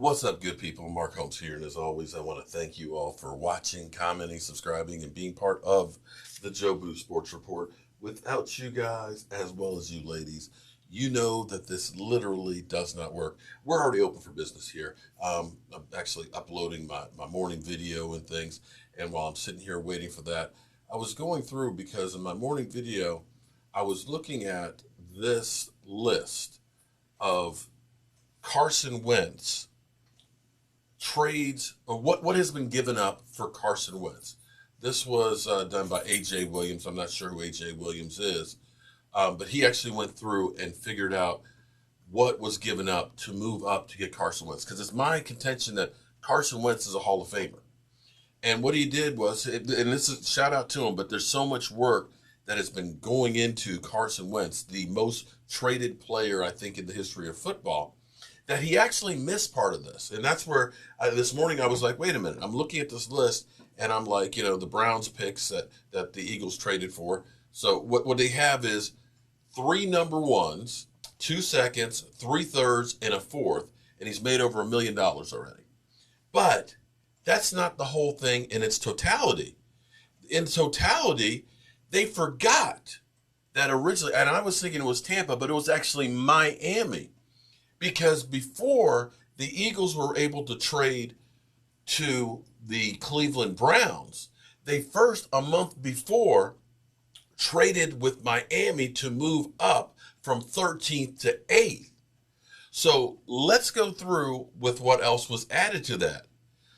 What's up, good people? Mark Holmes here, and as always, I want to thank you all for watching, commenting, subscribing, and being part of the Joe Boo Sports Report. Without you guys, as well as you ladies, you know that this literally does not work. We're already open for business here. I'm actually uploading my morning video and things, and while I'm sitting here waiting for that, I was going through because in my morning video, I was looking at this list of Carson Wentz trades, or what has been given up for Carson Wentz. This was done by A.J. Williams. I'm not sure who A.J. Williams is, but he actually went through and figured out what was given up to move up to get Carson Wentz. Because it's my contention that Carson Wentz is a Hall of Famer. And what he did was, and this is shout out to him, but there's so much work that has been going into Carson Wentz, the most traded player, I think, in the history of football, that he actually missed part of this. And that's where this morning I was like, wait a minute, I'm looking at this list and I'm like, the Browns picks that the Eagles traded for. So what they have is 3 number ones, 2 seconds, 3 thirds, and a fourth. And he's made over $1 million already. But that's not the whole thing in its totality. In totality, they forgot that originally, and I was thinking it was Tampa, but it was actually Miami. Because before the Eagles were able to trade to the Cleveland Browns, they first, a month before, traded with Miami to move up from 13th to 8th. So let's go through with what else was added to that.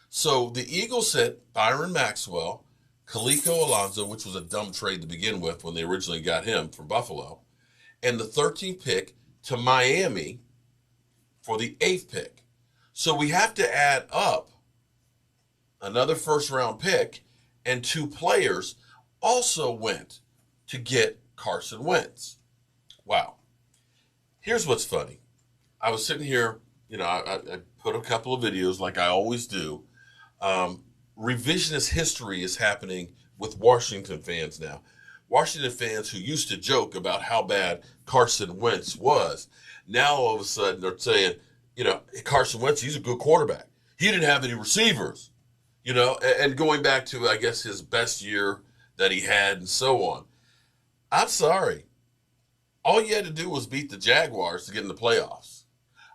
So the Eagles sent Byron Maxwell, Kaliko Alonso, which was a dumb trade to begin with when they originally got him from Buffalo, and the 13th pick to Miami for the 8th pick. So we have to add up another first-round pick, and 2 players also went to get Carson Wentz. Wow. Here's what's funny. I was sitting here, I put a couple of videos like I always do. Revisionist history is happening with Washington fans now. Washington fans who used to joke about how bad Carson Wentz was, now all of a sudden they're saying, Carson Wentz, he's a good quarterback. He didn't have any receivers, and going back to, I guess, his best year that he had and so on. I'm sorry. All you had to do was beat the Jaguars to get in the playoffs.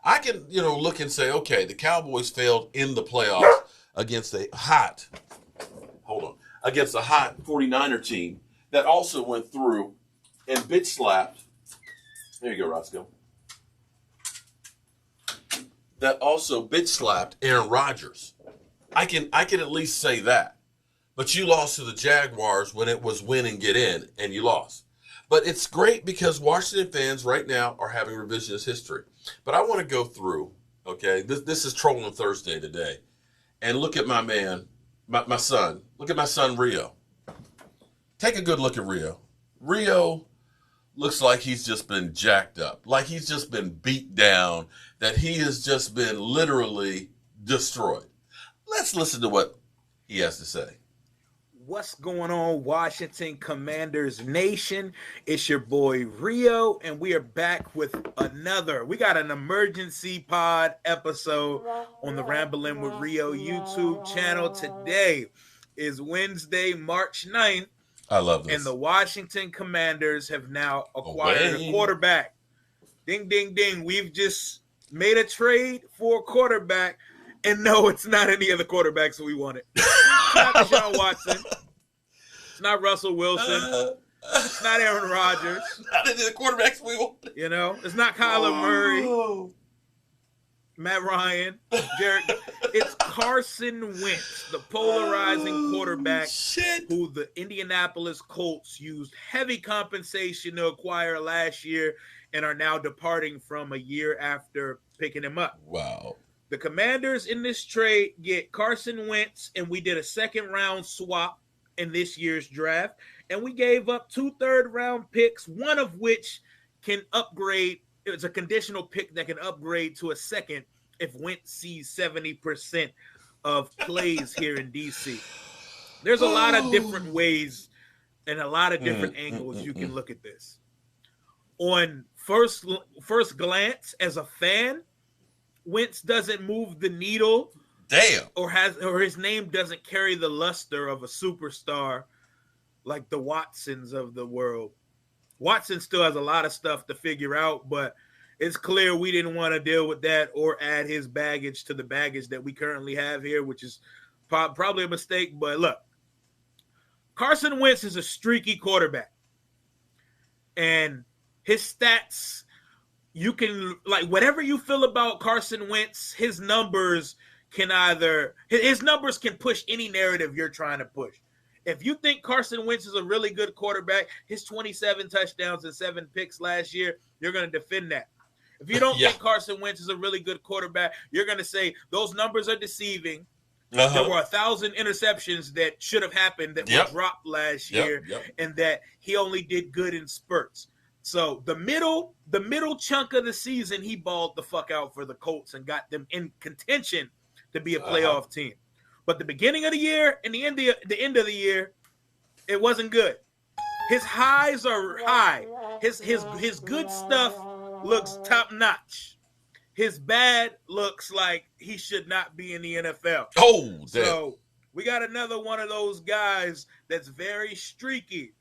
I can, look and say, okay, the Cowboys failed in the playoffs against a hot 49er team that also went through and bitch slapped. There you go, Roscoe. That also bitch slapped Aaron Rodgers. I can at least say that. But you lost to the Jaguars when it was win and get in, and you lost. But it's great because Washington fans right now are having revisionist history. But I want to go through, okay, this is Trolling Thursday today, and look at my man, my son. Look at my son, Rio. Take a good look at Rio. Rio looks like he's just been jacked up, like he's just been beat down, that he has just been literally destroyed. Let's listen to what he has to say. What's going on, Washington Commanders Nation? It's your boy Rio, and we are back with we got an emergency pod episode on the Ramblin' with Rio YouTube channel. Today is Wednesday, March 9th. I love this. And the Washington Commanders have now acquired a quarterback. Ding, ding, ding. We've just made a trade for a quarterback. And no, it's not any of the quarterbacks we wanted. It's not Deshaun Watson. It's not Russell Wilson. It's not Aaron Rodgers. Not any of the quarterbacks we wanted. It's not Kyler Murray. Matt Ryan. Jared. It's Carson Wentz, the polarizing quarterback who the Indianapolis Colts used heavy compensation to acquire last year and are now departing from a year after picking him up. Wow. The Commanders in this trade get Carson Wentz, and we did a second-round swap in this year's draft, and we gave up 2 third-round picks, one of which can upgrade. It's a conditional pick that can upgrade to a second if Wentz sees 70% of plays here in D.C. There's a lot of different ways and a lot of different angles you can look at this. On first glance, as a fan, Wentz doesn't move the needle. Damn. Or his name doesn't carry the luster of a superstar like the Watsons of the world. Watson still has a lot of stuff to figure out, but it's clear we didn't want to deal with that or add his baggage to the baggage that we currently have here, which is probably a mistake. But look, Carson Wentz is a streaky quarterback. And his stats, you can, like, whatever you feel about Carson Wentz, his numbers can push any narrative you're trying to push. If you think Carson Wentz is a really good quarterback, his 27 touchdowns and 7 picks last year, you're going to defend that. If you don't think Carson Wentz is a really good quarterback, you're going to say those numbers are deceiving. There were 1,000 interceptions that should have happened that were dropped last year, and that he only did good in spurts. So the middle chunk of the season, he balled the fuck out for the Colts and got them in contention to be a playoff team. But the beginning of the year and the end of the year, it wasn't good. His highs are high. His good stuff looks top notch. His bad looks like he should not be in the NFL. Oh, damn. So we got another one of those guys that's very streaky,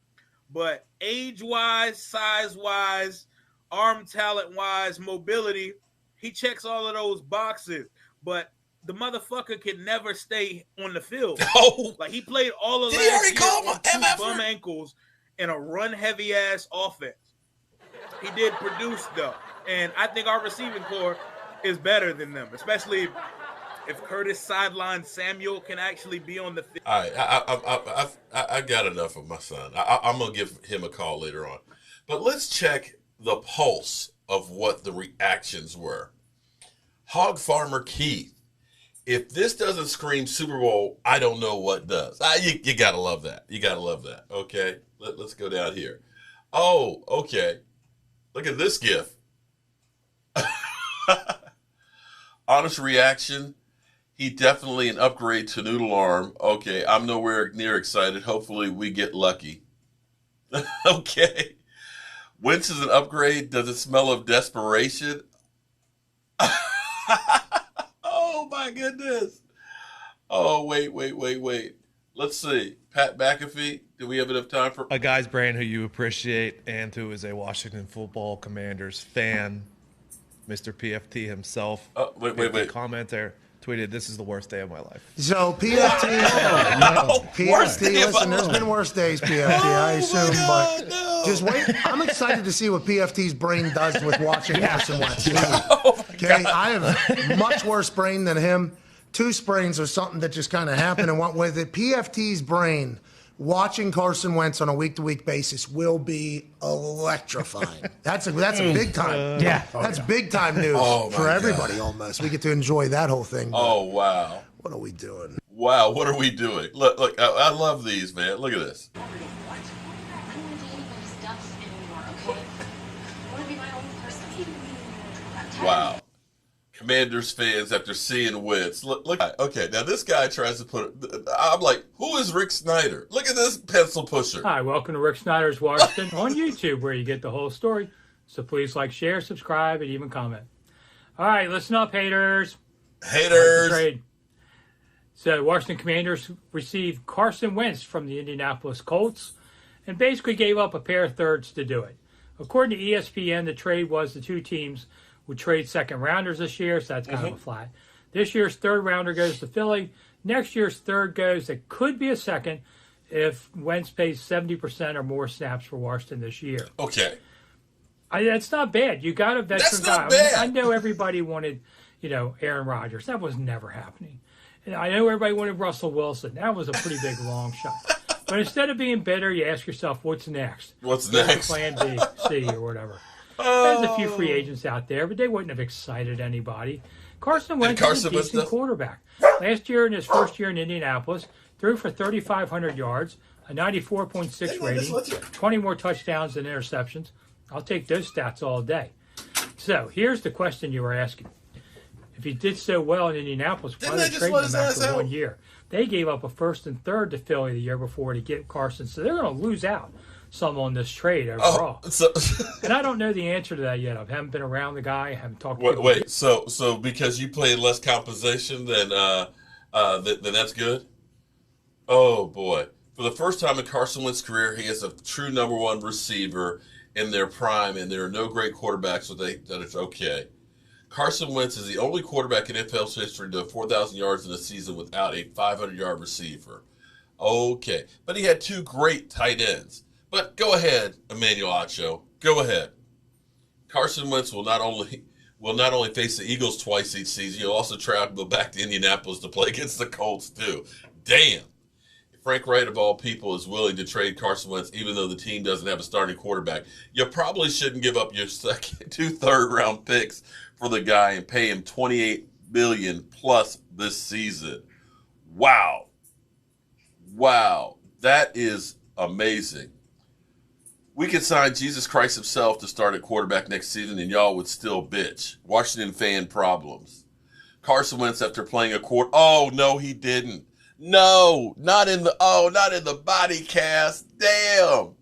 but age-wise, size-wise, arm talent-wise, mobility, he checks all of those boxes. But the motherfucker can never stay on the field. Oh, like he played all of last year on 2 bum ankles in a run-heavy-ass offense. He did produce, though. And I think our receiving core is better than them, especially if Curtis Sideline Samuel can actually be on the field. All right, I got enough of my son. I'm going to give him a call later on. But let's check the pulse of what the reactions were. Hog Farmer Keith, if this doesn't scream Super Bowl, I don't know what does. You got to love that. You got to love that. Okay, let's go down here. Oh, okay. Look at this gif. Honest reaction. He definitely an upgrade to Noodle Arm. Okay, I'm nowhere near excited. Hopefully we get lucky. Okay. Wentz is an upgrade. Does it smell of desperation? Oh, my goodness. Oh, wait. Let's see. Pat McAfee, do we have enough time for... A guy's brain who you appreciate and who is a Washington Football Commanders fan, Mr. PFT himself. Wait. Commenter tweeted, "This is the worst day of my life." So PFT, PFT. Listen, there's been worse days, PFT. I assume, just wait. I'm excited to see what PFT's brain does with watching Carson Wentz. Okay, I have much worse brain than him. 2 sprains or something that just kind of happened and went with it. PFT's brain watching Carson Wentz on a week-to-week basis will be electrifying. That's a big time. That's big time news for everybody. Almost, we get to enjoy that whole thing. Oh wow! What are we doing? Wow, what are we doing? Look! I love these, man. Look at this. What? I don't want to do anybody's stuff anymore, okay? I want to be my own person. Wow. Commanders fans after seeing Wentz. Look. Okay, now this guy tries to put it. I'm like, who is Rick Snyder? Look at this pencil pusher. Hi, welcome to Rick Snyder's Washington on YouTube, where you get the whole story. So please like, share, subscribe, and even comment. All right, listen up, haters. Trade. So Washington Commanders received Carson Wentz from the Indianapolis Colts and basically gave up a pair of thirds to do it. According to ESPN, the trade was the 2 teams would trade second rounders this year, so that's kind of a flat. This year's third rounder goes to Philly. Next year's third goes, that could be a second, if Wentz plays 70% or more snaps for Washington this year. Okay. That's not bad. You got a veteran guy. Bad. I know everybody wanted, Aaron Rodgers. That was never happening. And I know everybody wanted Russell Wilson. That was a pretty big long shot. But instead of being bitter, you ask yourself, what's next? What's next? Plan B, C, or whatever. There's a few free agents out there, but they wouldn't have excited anybody. Carson Wentz is a decent quarterback. Last year, in his first year in Indianapolis, threw for 3,500 yards, a 94.6 rating, 20 more touchdowns than interceptions. I'll take those stats all day. So here's the question you were asking. If he did so well in Indianapolis, why did they trade him after 1 year? They gave up a first and third to Philly the year before to get Carson, so they're going to lose out. some on this trade overall. And I don't know the answer to that yet. I haven't been around the guy. I haven't talked to him. Wait, so because you played less compensation, then that's good? Oh, boy. For the first time in Carson Wentz's career, he is a true number one receiver in their prime, and there are no great quarterbacks that it's okay. Carson Wentz is the only quarterback in NFL's history to have 4,000 yards in a season without a 500-yard receiver. Okay. But he had 2 great tight ends. But go ahead, Emmanuel Acho. Go ahead. Carson Wentz will not only face the Eagles twice each season, he'll also travel back to Indianapolis to play against the Colts, too. Damn. Frank Wright, of all people, is willing to trade Carson Wentz even though the team doesn't have a starting quarterback. You probably shouldn't give up your 2 third-round picks for the guy and pay him $28 million plus this season. Wow. That is amazing. We could sign Jesus Christ himself to start at quarterback next season and y'all would still bitch. Washington fan problems. Carson Wentz after playing a quarter. Oh, no, he didn't. No, not in the body cast. Damn.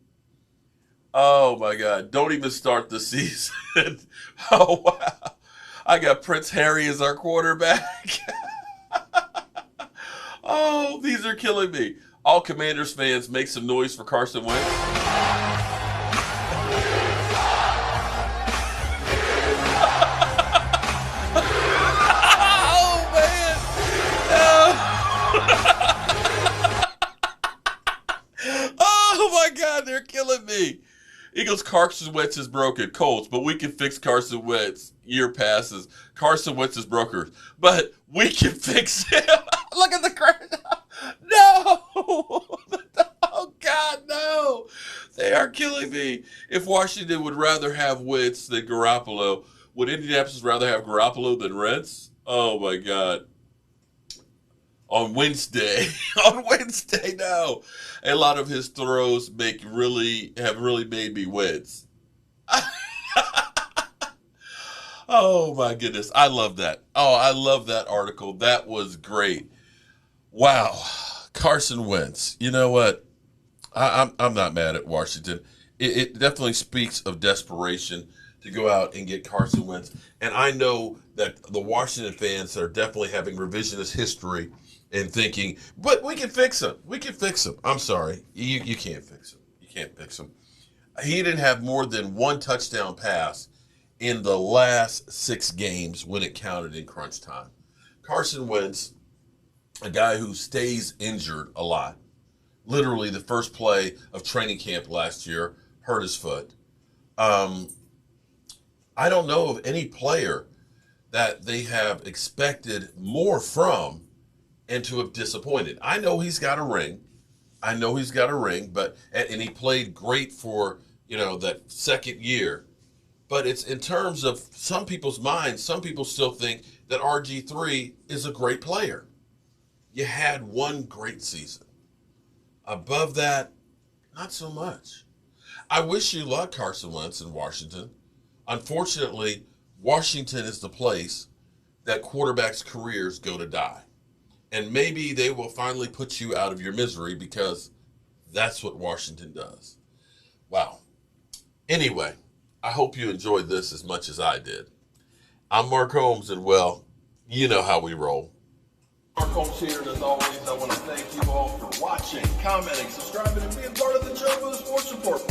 Oh, my God. Don't even start the season. Oh, wow. I got Prince Harry as our quarterback. Oh, these are killing me. All Commanders fans, make some noise for Carson Wentz. Oh, man. Oh, my God, they're killing me. Eagles, Carson Wentz is broken. Colts, but we can fix Carson Wentz. Year passes. Carson Wentz is broken, but we can fix him. Look at the crowd. No. Oh, God, no. They are killing me. If Washington would rather have Wentz than Garoppolo, would Indianapolis rather have Garoppolo than Wentz? Oh, my God. On Wednesday, no. A lot of his throws have really made me wince. Oh my goodness, I love that. Oh, I love that article. That was great. Wow, Carson Wentz. You know what? I'm not mad at Washington. It definitely speaks of desperation to go out and get Carson Wentz. And I know that the Washington fans are definitely having revisionist history and thinking, but we can fix him. We can fix him. I'm sorry. You can't fix him. You can't fix him. He didn't have more than 1 touchdown pass in the last 6 games when it counted in crunch time. Carson Wentz, a guy who stays injured a lot. Literally the first play of training camp last year hurt his foot. I don't know of any player that they have expected more from and to have disappointed. I know he's got a ring. But and he played great for, that second year. But it's in terms of some people's minds, some people still think that RG3 is a great player. You had 1 great season. Above that, not so much. I wish you luck, Carson Wentz in Washington. Unfortunately, Washington is the place that quarterbacks' careers go to die. And maybe they will finally put you out of your misery because that's what Washington does. Wow. Anyway, I hope you enjoyed this as much as I did. I'm Mark Holmes, and well, you know how we roll. Mark Holmes here, and as always, I want to thank you all for watching, commenting, subscribing, and being part of the Joe Boo Sports Report.